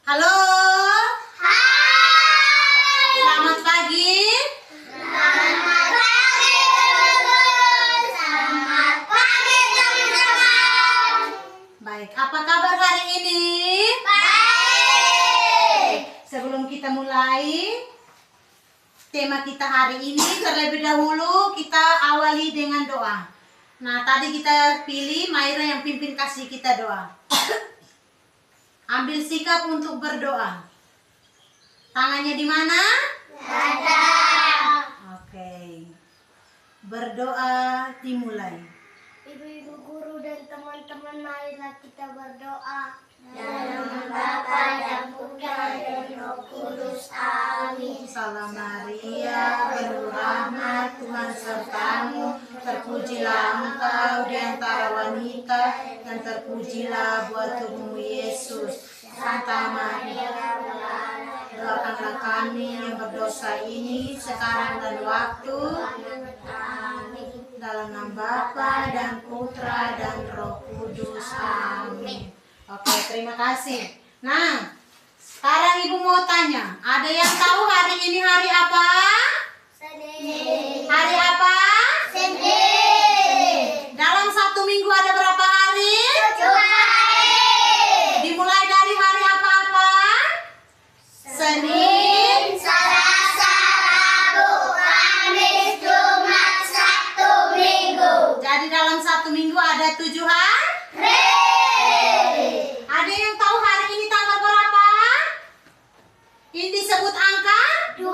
Halo. Hai. Selamat pagi. Selamat pagi, teman-teman. Selamat pagi, teman-teman. Baik, apa kabar hari ini? Baik. Sebelum kita mulai tema kita hari ini, terlebih dahulu kita awali dengan doa. Nah, tadi kita pilih Maira yang pimpin kasih kita doa. Ambil sikap untuk berdoa. Tangannya di mana? Dada. Oke. Berdoa dimulai. Ibu-ibu guru dan teman-teman, marilah kita berdoa. Dalam nama Bapa dan Putra dan Roh Kudus. Amin. Salam Maria, penuh rahmat, Tuhan sertamu. Terpujilah engkau di antara wanita, dan terpujilah buah tubuhmu Yesus. Santa Maria, doakanlah kami yang berdosa ini sekarang dan waktu. Dalam nama Bapa dan Putra dan Roh Kudus. Amin. Oke, terima kasih. Nah, sekarang Ibu mau tanya, ada yang tahu hari ini hari apa? Senin. Hari apa? Senin. Dalam satu minggu ada berapa hari? 7 hari. Dimulai dari hari apa-apa? Senin. Selasa, Rabu, Kamis, Jumat, Sabtu, Minggu. Jadi dalam satu minggu ada 7 hari. Ada yang tahu hari ini tanggal berapa? Ini disebut angka? 2.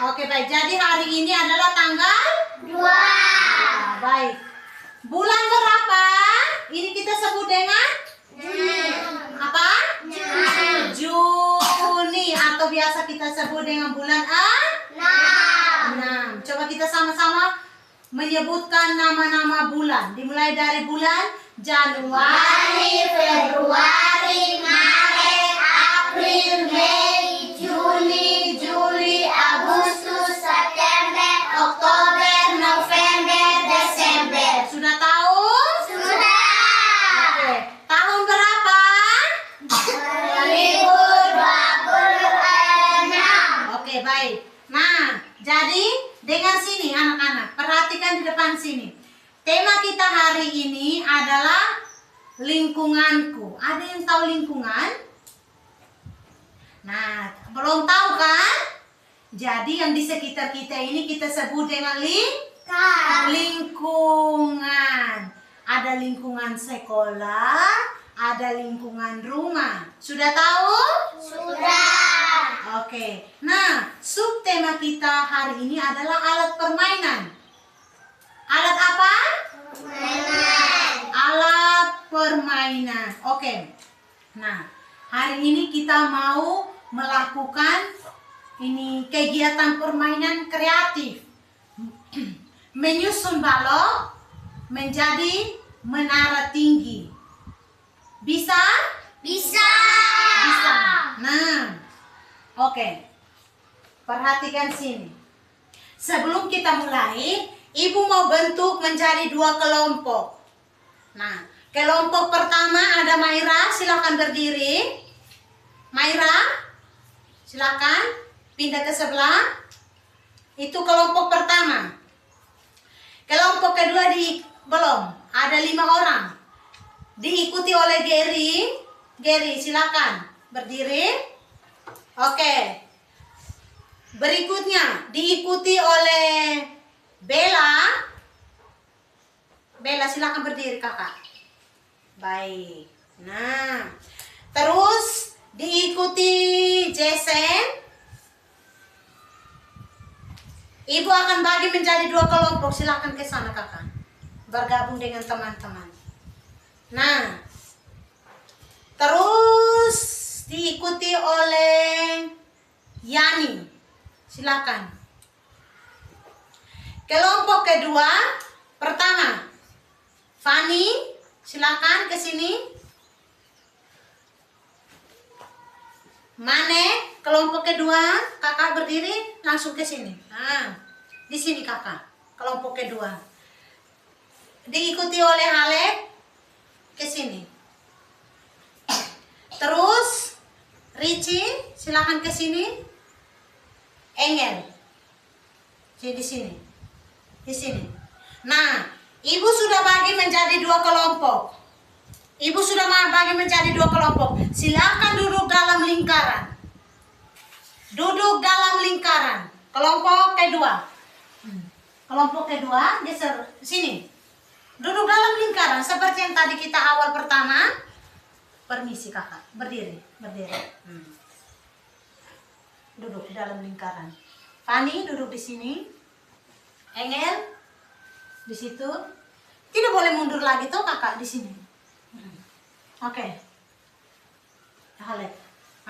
Oke, baik. Jadi hari ini adalah tanggal 2. Nah, baik. Bulan berapa? Ini kita sebut dengan apa? Juni, atau biasa kita sebut dengan bulan 6. Coba kita sama-sama menyebutkan nama-nama bulan. Dimulai dari bulan Januari, Februari, Maret, April, Mei, Juni, Juli, Agustus, September, Oktober, November, Desember. Sudah tahu? Sudah. Oke. Tahun berapa? 2026. Oke, baik. Nah, jadi dengar sini anak-anak, perhatikan di depan sini. Tema kita hari ini adalah lingkunganku. Ada yang tahu lingkungan? Nah, belum tahu kan? Jadi yang di sekitar kita ini kita sebut dengan lingkungan. Ada lingkungan sekolah, ada lingkungan rumah. Sudah tahu? Sudah. Oke. Nah, subtema kita hari ini adalah alat permainan. Alat apa? Mainan. Alat permainan. Oke. Nah, hari ini kita mau melakukan ini kegiatan permainan kreatif. Menyusun balok menjadi menara tinggi. Bisa? Bisa. Bisa. Nah, oke. Perhatikan sini. Sebelum kita mulai, Ibu mau bentuk menjadi 2 kelompok. Nah, kelompok pertama ada Maira, silakan berdiri. Maira, silakan pindah ke sebelah. Itu kelompok pertama. Kelompok kedua belum, ada 5 orang. Diikuti oleh Gary. Gary, silakan berdiri. Oke. Berikutnya diikuti oleh Bella. Bella, silakan berdiri kakak. Baik. Nah, terus diikuti Jason. Ibu akan bagi menjadi 2 kelompok. Silakan ke sana kakak. Bergabung dengan teman-teman. Nah, terus diikuti oleh Yani. Silakan. Kelompok kedua, pertama, Fanny, silakan ke sini. Mane, kelompok kedua, kakak berdiri langsung ke sini. Nah, di sini kakak, kelompok kedua. Diikuti oleh Alek, ke sini. Terus Ricci, silakan ke sini. Engel. Di sini. Di sini. Nah, ibu sudah bagi menjadi 2 kelompok. Ibu sudah bagi menjadi 2 kelompok. Silakan duduk dalam lingkaran. Duduk dalam lingkaran. Kelompok kedua. Kelompok kedua geser sini. Duduk dalam lingkaran seperti yang tadi kita awal pertama. Permisi kakak, berdiri, berdiri. Duduk di dalam lingkaran. Fani duduk di sini. Engel di situ. Tidak boleh mundur lagi toh kakak di sini. Oke. Halek.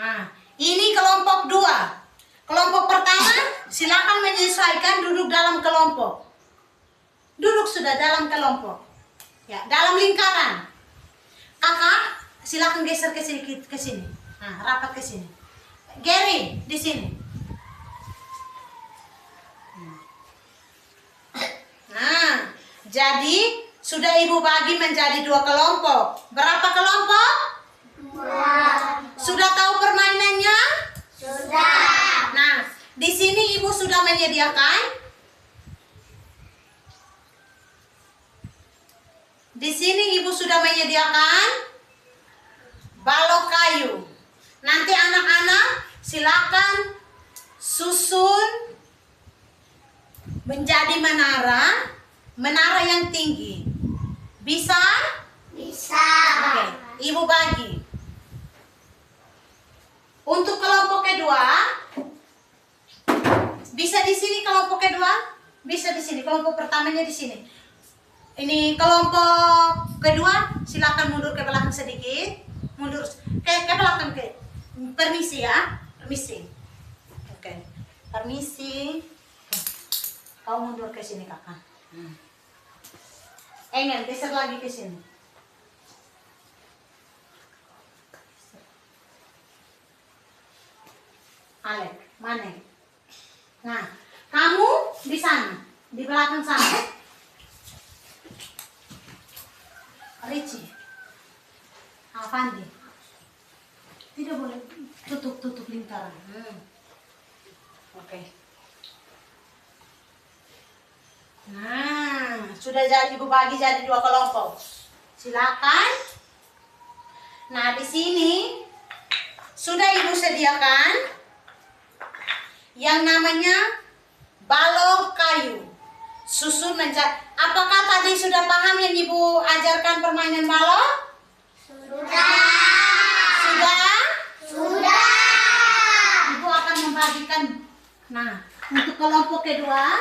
Nah, ini kelompok 2. Kelompok pertama, silakan menyesuaikan duduk dalam kelompok. Duduk sudah dalam kelompok. Ya, dalam lingkaran. Kakak, silakan geser ke sini, ke sini. Nah, rapat ke sini. Gary di sini. Nah, jadi sudah ibu bagi menjadi 2 kelompok. Berapa kelompok? 2. Sudah tahu permainannya? Sudah. Nah, di sini ibu sudah menyediakan. Di sini ibu sudah menyediakan balok kayu. Nanti anak-anak silakan susun menjadi menara, menara yang tinggi. Bisa? Bisa. Oke, ibu bagi. Untuk kelompok kedua, bisa di sini kelompok kedua, bisa di sini. Kelompok pertamanya di sini. Ini kelompok kedua, silakan mundur ke belakang sedikit. Mundur ke belakang ke. Permisi ya, permisi. Oke, permisi. Kau mundur ke sini kakak. Engel, geser lagi ke sini. Alek, mana? Nah, kamu di sana, di belakang sana. Ricci, Avandi. Tidak boleh tutup lingkaran. Oke. Nah, sudah jadi ibu bagi jadi 2 kelompok. Silakan. Nah, di sini sudah ibu sediakan yang namanya balok kayu. Susun menjadi. Apakah tadi sudah paham yang ibu ajarkan permainan balok? Sudah. Sudah? Sudah. Ibu akan membagikan. Nah, untuk kelompok kedua.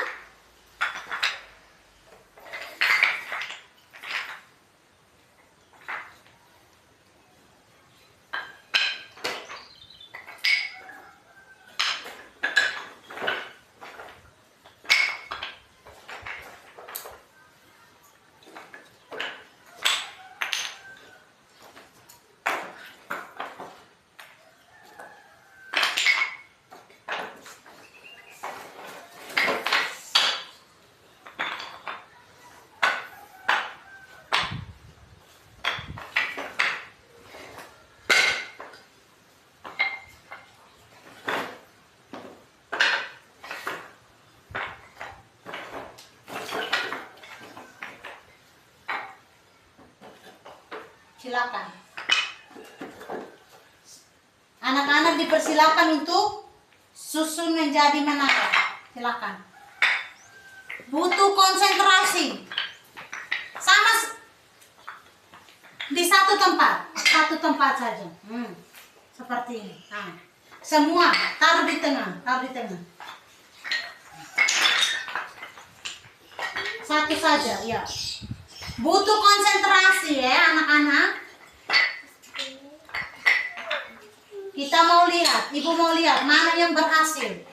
Silakan. Anak-anak dipersilakan untuk susun menjadi menara. Silakan. Butuh konsentrasi. Sama di satu tempat saja. Seperti ini. Nah, semua taruh di tengah. Satu saja, ya. Butuh konsentrasi ya anak-anak. Kita mau lihat, ibu mau lihat mana yang berhasil.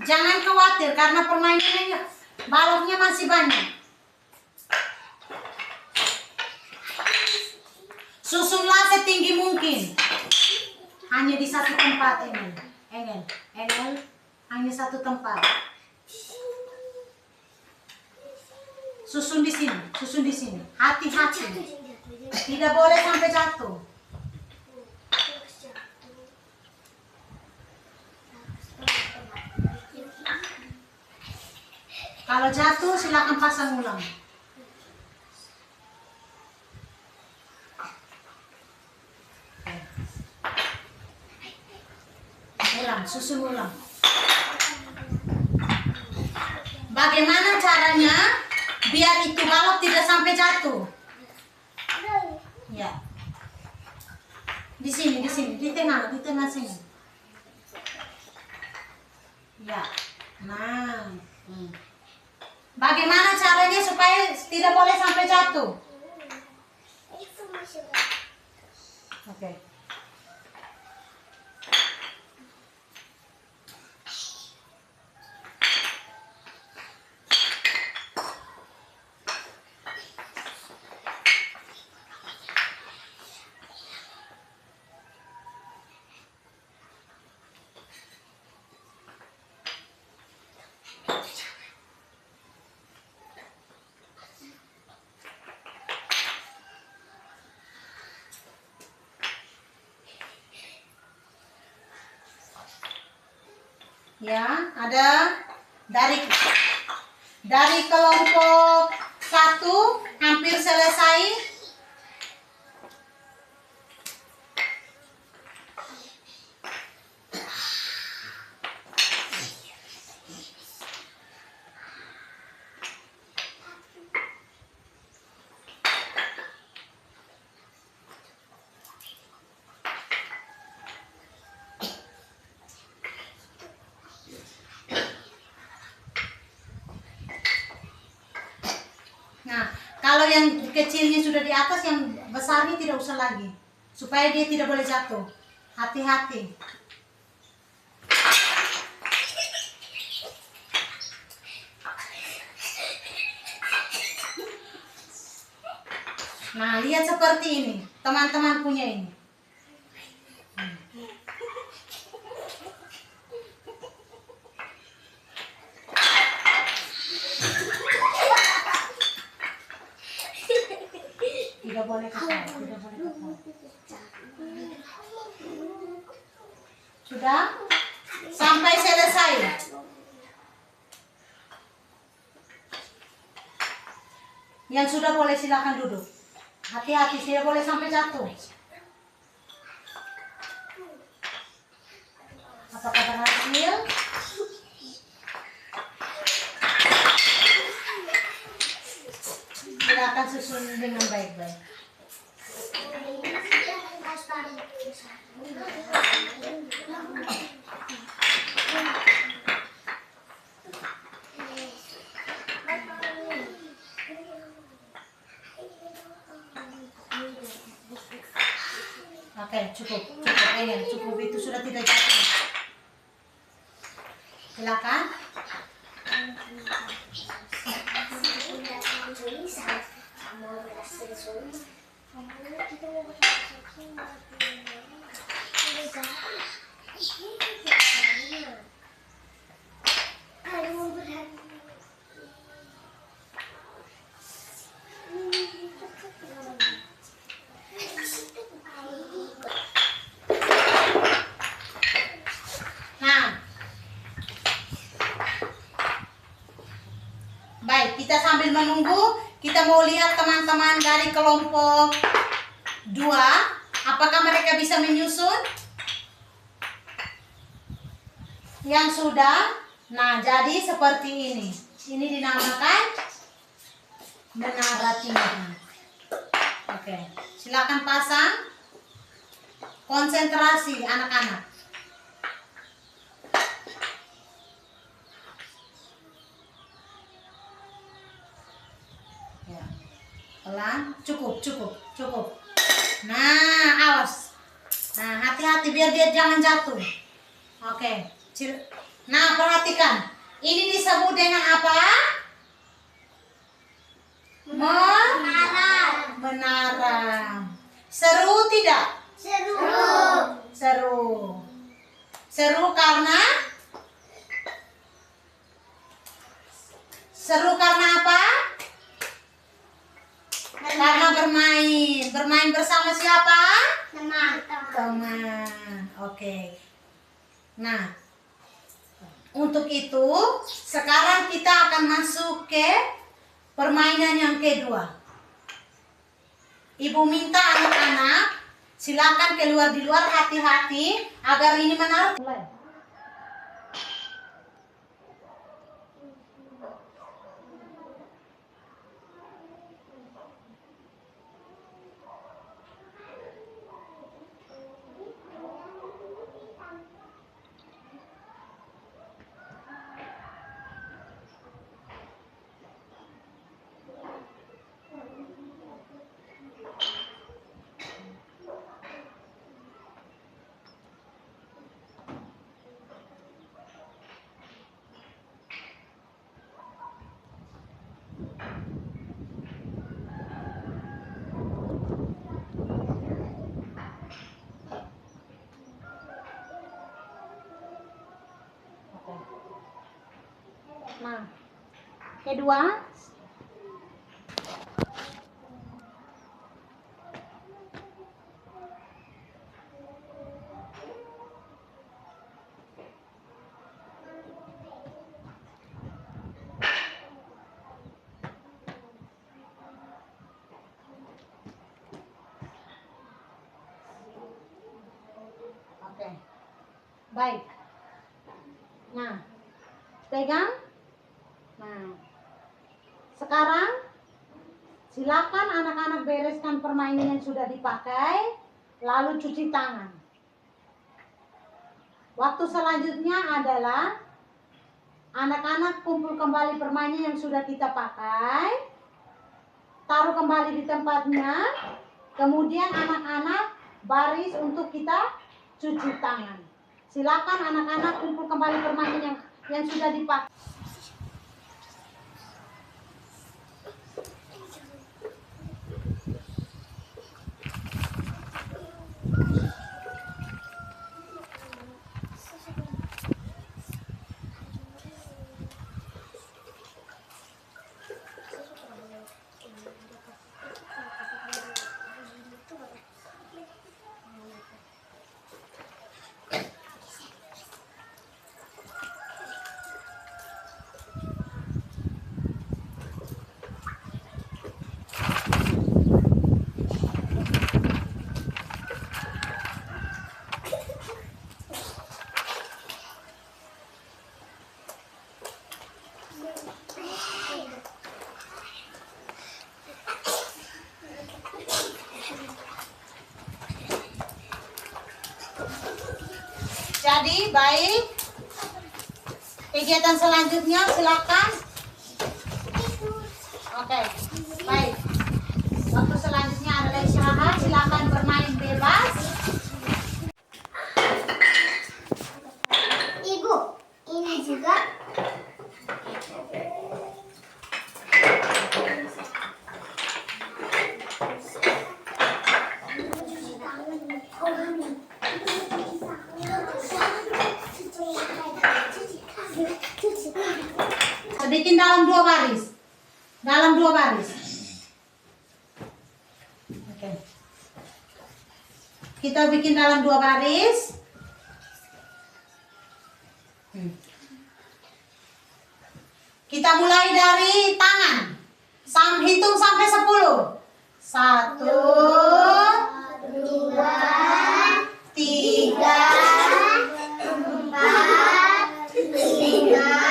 Jangan khawatir karena permainannya baloknya masih banyak. Susunlah setinggi mungkin. Hanya di satu tempat ini. Engel, hanya satu tempat. Susun di sini, susun di sini. Hati-hati. Tidak boleh sampai jatuh. Kalau jatuh silakan pasang ulang. Ulang, susun ulang. Bagaimana caranya biar itu balok tidak sampai jatuh? Ya. Di sini, di tengah sini. Ya. Nah. Bagaimana caranya supaya tidak boleh sampai jatuh? Oke. Ya, ada dari kelompok 1 hampir selesai. Nah, kalau yang kecilnya sudah di atas, yang besarnya tidak usah lagi. Supaya dia tidak boleh jatuh. Hati-hati. Nah, lihat seperti ini. Teman-teman punya ini. Tidak boleh ketawa, tidak boleh ketawa. Sudah? Sampai selesai. Yang sudah boleh silakan duduk. Hati-hati, tidak boleh sampai jatuh. Apakah berhasil? Silakan susun dengan baik-baik. Oke, cukup, cukup itu sudah tidak jatuh. Silakan. Baik, kita sambil menunggu, kita mau lihat teman-teman dari kelompok 2, apakah mereka bisa menyusun? Yang sudah, nah jadi seperti ini. Ini dinamakan menara tinggi. Oke, silakan pasang. Konsentrasi anak-anak. Pelan, cukup. Nah, awas. Nah, hati-hati biar dia jangan jatuh. Oke. Nah, perhatikan. Ini disebut dengan apa? Menara. Seru tidak? Seru. Seru karena apa? Bermain bersama siapa? Teman-teman. Teman. Oke. Nah, untuk itu sekarang kita akan masuk ke permainan yang kedua. Ibu minta anak-anak silakan keluar di luar, hati-hati agar ini menarik. Nah, kedua, oke, baik. Nah, pegang. Nah, sekarang silakan anak-anak bereskan permainan yang sudah dipakai, lalu cuci tangan. Waktu selanjutnya adalah anak-anak kumpul kembali permainan yang sudah kita pakai, taruh kembali di tempatnya, kemudian anak-anak baris untuk kita cuci tangan. Silakan anak-anak kumpul kembali permainan yang sudah dipakai. Jadi baik, kegiatan selanjutnya silakan. Oke, baik. Waktu selanjutnya adalah istirahat, silakan bermain bebas. Ibu, ini juga. Bikin dalam dua baris. Dalam dua baris. Oke. Kita bikin dalam dua baris. Kita mulai dari tangan. Hitung sampai 10. 1, 2, 3, 4, 5, 10.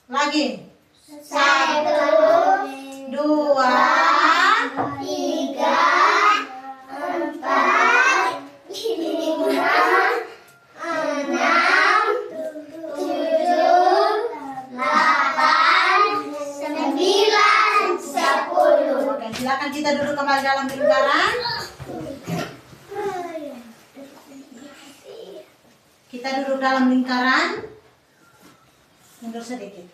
Lagi. 1, 2, 3, 4, 5, 6, 7, 8, 9, 10. Oke, silakan kita duduk kembali dalam lingkaran. Kita duduk dalam lingkaran. Mundur sedikit.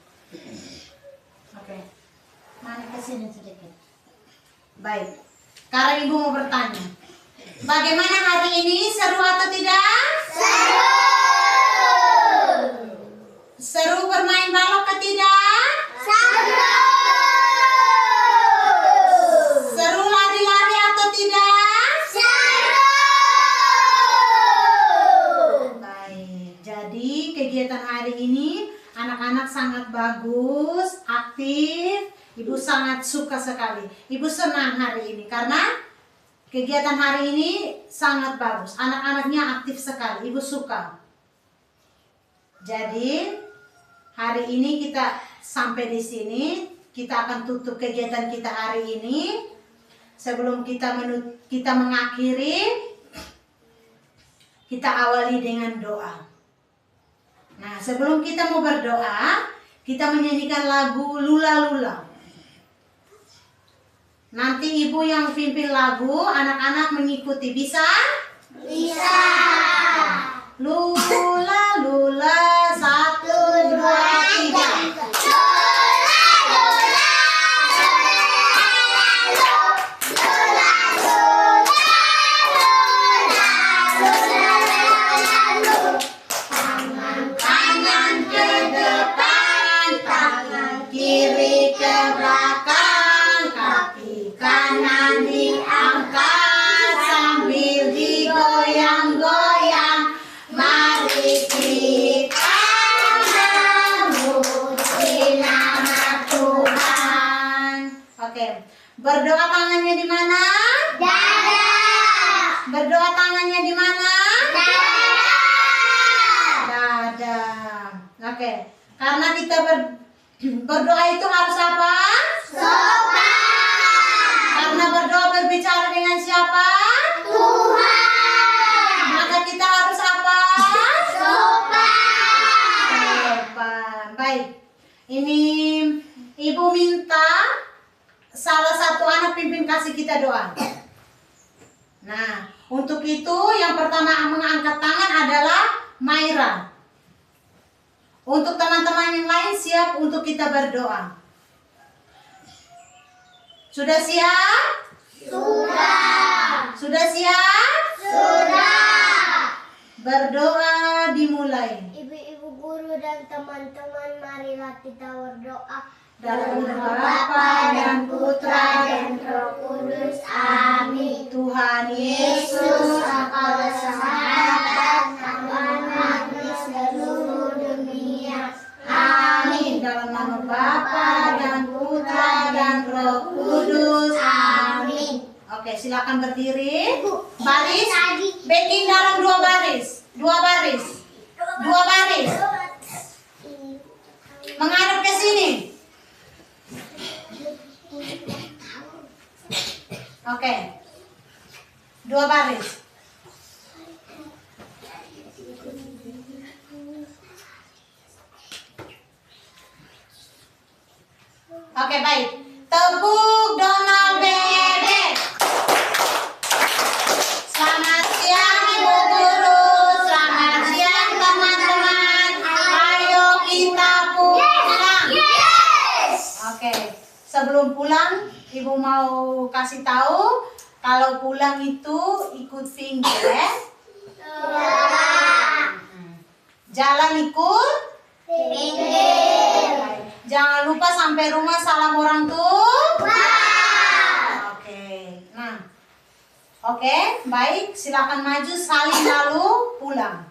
Oke. Mana ke sini sedikit. Baik. Sekarang Ibu mau bertanya. Bagaimana hari ini? Seru atau tidak? Seru. Seru bermain balok ke tidak? Seru lari-lari atau tidak? Baik, jadi kegiatan hari ini anak-anak sangat bagus, aktif. Ibu sangat suka sekali. Ibu senang hari ini karena kegiatan hari ini sangat bagus. Anak-anaknya aktif sekali. Ibu suka. Jadi hari ini kita sampai di sini. Kita akan tutup kegiatan kita hari ini. Sebelum kita mengakhiri, kita awali dengan doa. Nah, sebelum kita mau berdoa, kita menyanyikan lagu Lula Lula. Nanti ibu yang pimpin lagu, anak-anak mengikuti. Bisa? Bisa. Lula Lula, 1, 2, 3. Kiri ke belakang, kaki kanan diangkat sambil digoyang-goyang. Mari kita memuji nama Tuhan. Oke, berdoa tangannya di mana? Dada. Berdoa tangannya di mana? Dada. Dada. Oke, karena kita berdoa itu harus apa? Sopan. Karena berdoa berbicara dengan siapa? Tuhan. Maka kita harus apa? Sopan. Sopan. Baik. Ini ibu minta salah satu anak pimpin kasih kita doa. Nah, untuk itu yang pertama mengangkat tangan adalah Maira. Untuk teman-teman yang lain siap untuk kita berdoa. Sudah siap? Sudah. Sudah siap? Sudah. Berdoa dimulai. Ibu-ibu guru dan teman-teman, marilah kita berdoa. Dalam nama Bapa dan Putra dan Roh Kudus. Amin. Tuhan Yesus, Engkau sahabat anak di seluruh dunia. amin. Dalam nama Bapa dan Putra dan Roh Kudus. Amin. Oke, silakan berdiri. Baris. Backing dalam 2 baris. 2 baris. 2 baris. Menghadap ke sini. Oke. 2 baris. Oke, baik. Tepuk Donald Bebek. Selamat siang Ibu Guru. Selamat siang teman-teman. Ayo kita pulang. Oke. Sebelum pulang, Ibu mau kasih tahu kalau pulang itu ikut pinggir ya. Jalan ikut. Jangan lupa sampai rumah salam orang tua. Oke. Nah. Oke, baik, silakan maju saling lalu pulang.